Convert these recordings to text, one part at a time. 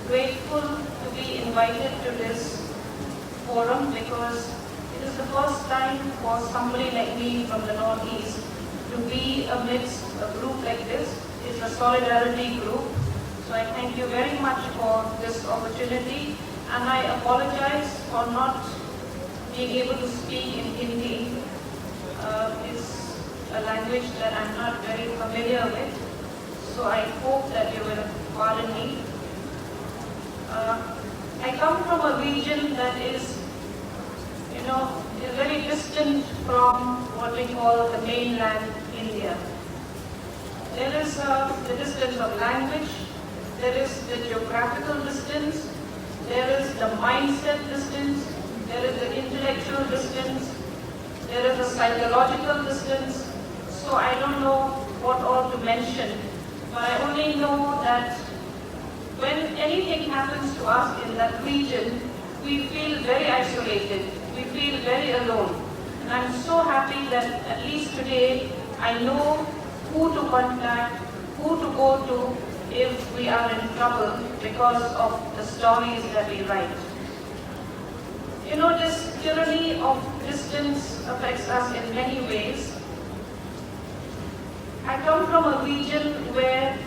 grateful to be invited to this forum because it is the first time for somebody like me from the Northeast to be amidst a group like this. It's a solidarity group. So I thank you very much for this opportunity, and I apologize for not being able to speak in Hindi. It's a language that I'm not very familiar with, so I hope that you will pardon me. I come from a region that is, very distant from what we call the mainland India. There is the distance of language, there is the geographical distance, there is the mindset distance, there is the intellectual distance, there is a psychological distance. So I don't know what all to mention, but I only know that when anything happens to us in that region, we feel very isolated, we feel very alone. And I'm so happy that at least today I know who to contact, who to go to if we are in trouble because of the stories that we write. This tyranny of distance affects us in many ways. I come from a region where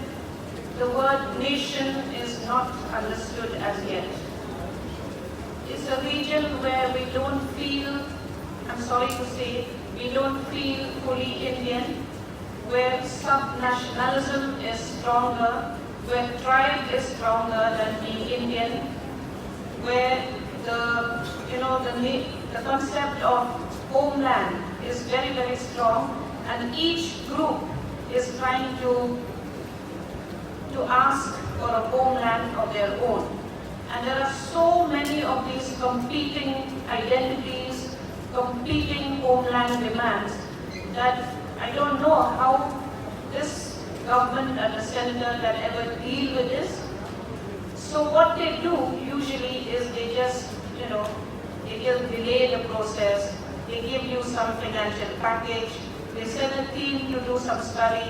the word nation is not understood as yet. It's a region where we don't feel, I'm sorry to say, we don't feel fully Indian, where sub-nationalism is stronger, where tribe is stronger than being Indian, where the concept of homeland is very, very strong, and each group is trying to ask for a homeland of their own. And there are so many of these competing identities, competing homeland demands that I don't know how this government at the center can ever deal with this. So what they do usually is they just, they just delay the process, they give you some financial package, they send a team to do some study,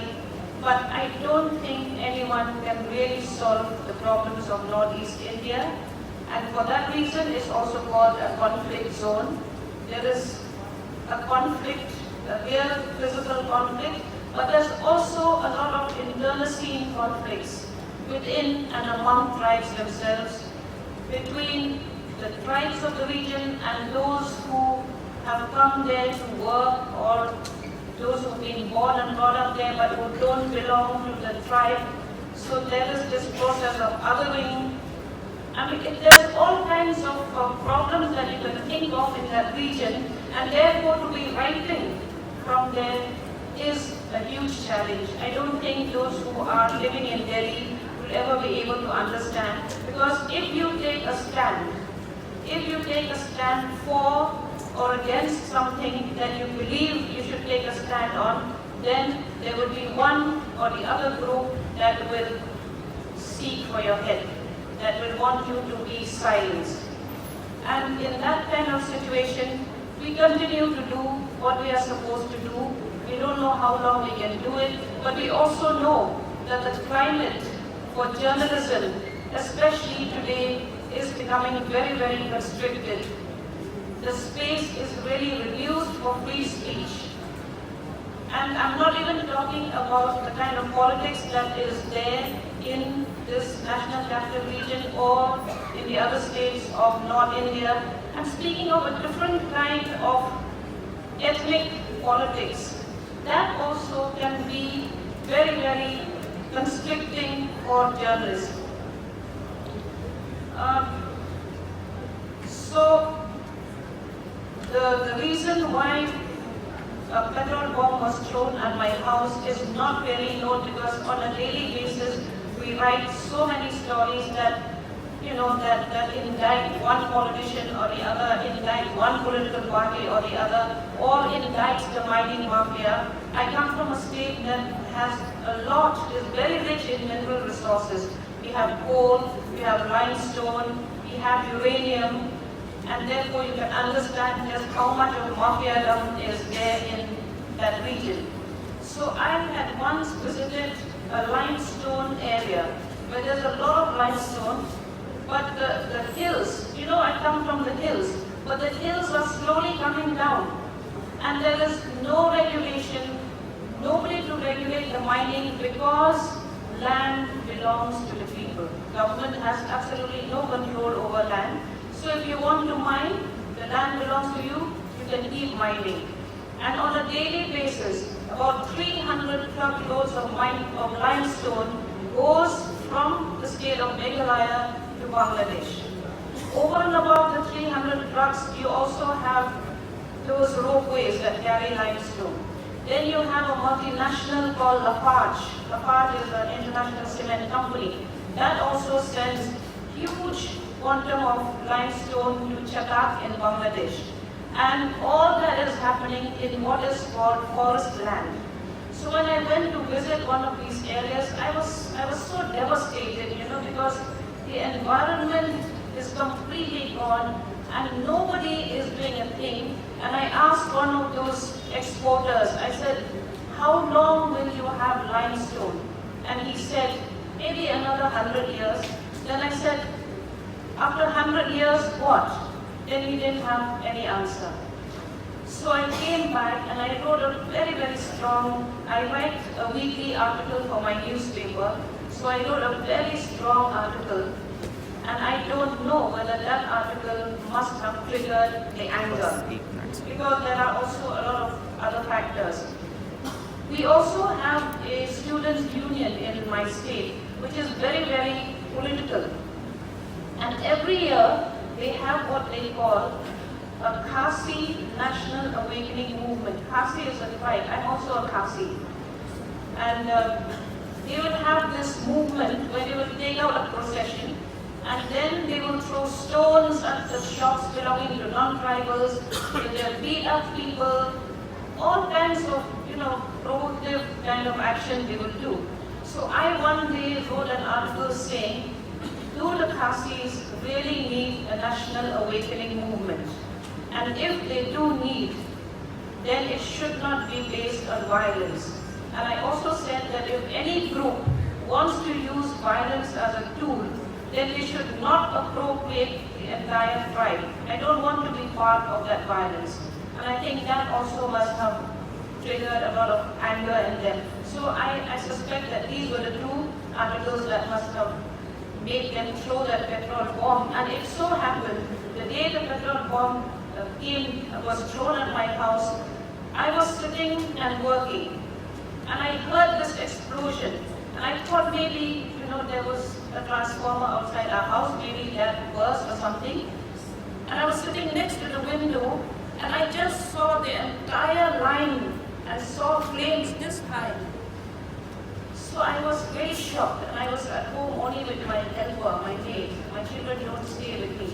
but I don't think anyone can really solve the problems of Northeast India. And for that reason, it's also called a conflict zone. There is a conflict, a real physical conflict, but there's also a lot of internecine conflicts within and among tribes themselves, between the tribes of the region and those who have come there to work, or those who've been born and brought up there but who don't belong to the tribe. So there is this process of othering. There's all kinds of problems that you can think of in that region, and therefore to be writing from there is a huge challenge. I don't think those who are living in Delhi will ever be able to understand, because if you take a stand for or against something that you believe you should take a stand on, then there will be one or the other group that will seek for your head, that will want you to be silenced. And in that kind of situation, we continue to do what we are supposed to do. We don't know how long we can do it, but we also know that the climate for journalism, especially today, is becoming very, very constricted. The space is really reduced for free speech. And I'm not even talking about the kind of politics that is there in this national capital region or in the other states of North India. I'm speaking of a different kind of ethnic politics. That also can be very, very constricting for journalists. So the reason why a petrol bomb was thrown at my house is not really known, because on a daily basis we write so many stories that that indict one politician or the other, indict one political party or the other, or indicts the mining mafia. I come from a state that has a lot, is very rich in mineral resources. We have coal, we have limestone, we have uranium, and therefore you can understand just how much of mafiadom is there in that region. So I had once visited a limestone area where there's a lot of limestone, But the hills, you know, I come from the hills, but the hills are slowly coming down. And there is no regulation, nobody to regulate the mining because land belongs to the people. Government has absolutely no control over land. So if you want to mine, the land belongs to you, you can keep mining. And on a daily basis, about 300 truckloads of limestone goes from the state of Meghalaya to Bangladesh. Over and above the 300 trucks, you also have those ropeways that carry limestone. Then you have a multinational called Lafarge. Lafarge is an international cement company. That also sends huge quantum of limestone to Chatak in Bangladesh. And all that is happening in what is called forest land. So when I went to visit one of these areas, I was so devastated, you know, because the environment is completely gone and nobody is doing a thing. And I asked one of those exporters, I said, how long will you have limestone? And he said, maybe another 100 years. Then I said, after 100 years, what? Then he didn't have any answer. So I came back and I wrote a very, very strong, I write a weekly article for my newspaper. So I wrote a very strong article. And I don't know whether that article must have triggered the anger. Because there are also a lot of other factors. We also have a students' union in my state, which is very, very political. And every year, they have what they call a Khasi National Awakening Movement. Khasi is a tribe. I'm also a Khasi. And they will have this movement where they will take out a procession and then they will throw stones at the shops belonging to non-tribals. They will beat up people. All kinds of, you know, provocative kind of action they will do. So I one day wrote an article saying, do the Khasis really need a national awakening movement? And if they do need, then it should not be based on violence. And I also said that if any group wants to use violence as a tool, then they should not appropriate the entire tribe. I don't want to be part of that violence. And I think that also must have triggered a lot of anger in them. So I suspect that these were the two articles that must have made them throw that petrol bomb. And it so happened, the day the petrol bomb was thrown at my house, I was sitting and working. And I heard this explosion. And I thought maybe, you know, there was a transformer outside our house, maybe that burst or something. And I was sitting next to the window, and I just saw the entire line and saw flames this high. So I was very shocked, and I was at home only with my helper, my maid. My children don't stay with me.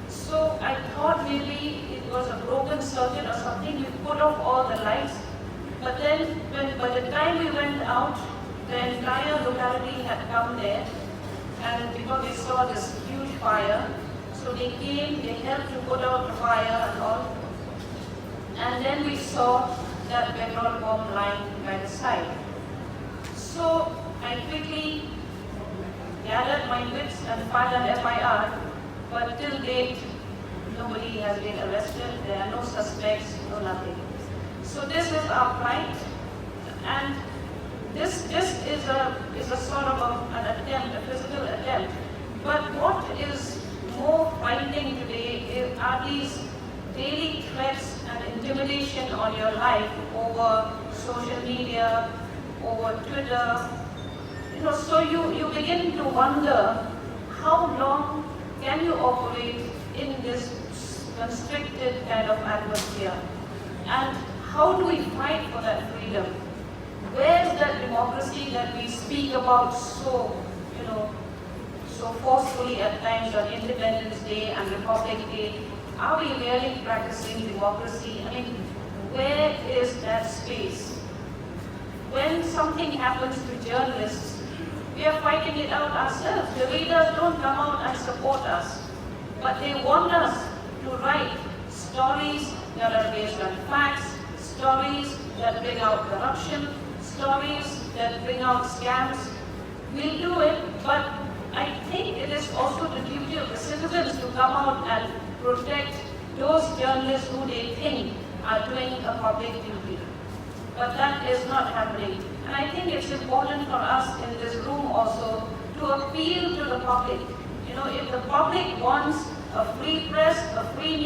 So I thought maybe it was a broken circuit or something. We put off all the lights. But then, by the time we went out, the entire locality had come there. And because they saw this huge fire, so they came, they helped to put out the fire and all. And then we saw that petrol bomb lying by the side. So I quickly gathered my wits and filed an FIR, but till date, nobody has been arrested. There are no suspects, no nothing. So this is our plight, and this is a sort of an attempt, a physical attempt. But what is more frightening today are these daily threats and intimidation on your life over social media, over Twitter. You know, so you begin to wonder how long can you operate in this constricted kind of atmosphere, and how do we fight for that freedom? Where's that democracy that we speak about so, you know, so forcefully at times on Independence Day and Republic Day? Are we really practicing democracy? I mean, where is that space? When something happens to journalists, we are fighting it out ourselves. The readers don't come out and support us, but they want us to write stories that are based on facts, stories that bring out corruption, stories that bring out scams. We'll do it, but I think it is also the duty of the come out and protect those journalists who they think are doing a public duty. But that is not happening. And I think it's important for us in this room also to appeal to the public. You know, if the public wants a free press, a free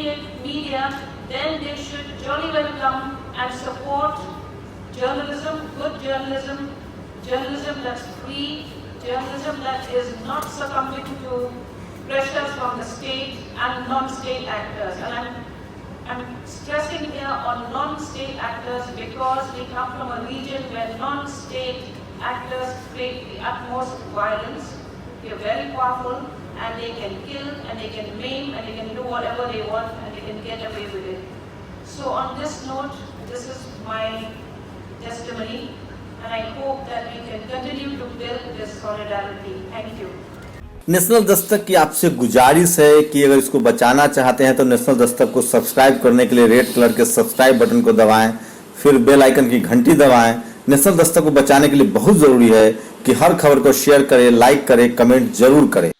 media, then they should jolly well come and support journalism, good journalism, journalism that's free, journalism that is not succumbing to pressures from the state and non-state actors. And I'm stressing here on non-state actors because we come from a region where non-state actors create the utmost violence. They are very powerful and they can kill and they can maim and they can do whatever they want and they can get away with it. So on this note, this is my testimony and I hope that we can continue to build this solidarity. Thank you. National Dastak की आपसे गुजारिश है कि अगर इसको बचाना चाहते हैं तो नेशनल दस्तक को सब्सक्राइब करने के लिए रेड कलर के सब्सक्राइब बटन को दबाएं, फिर बेल आइकन की घंटी दबाएं। नेशनल दस्तक को बचाने के लिए बहुत ज़रूरी है कि हर खबर को शेयर करें, लाइक करें, कमेंट जरूर करें।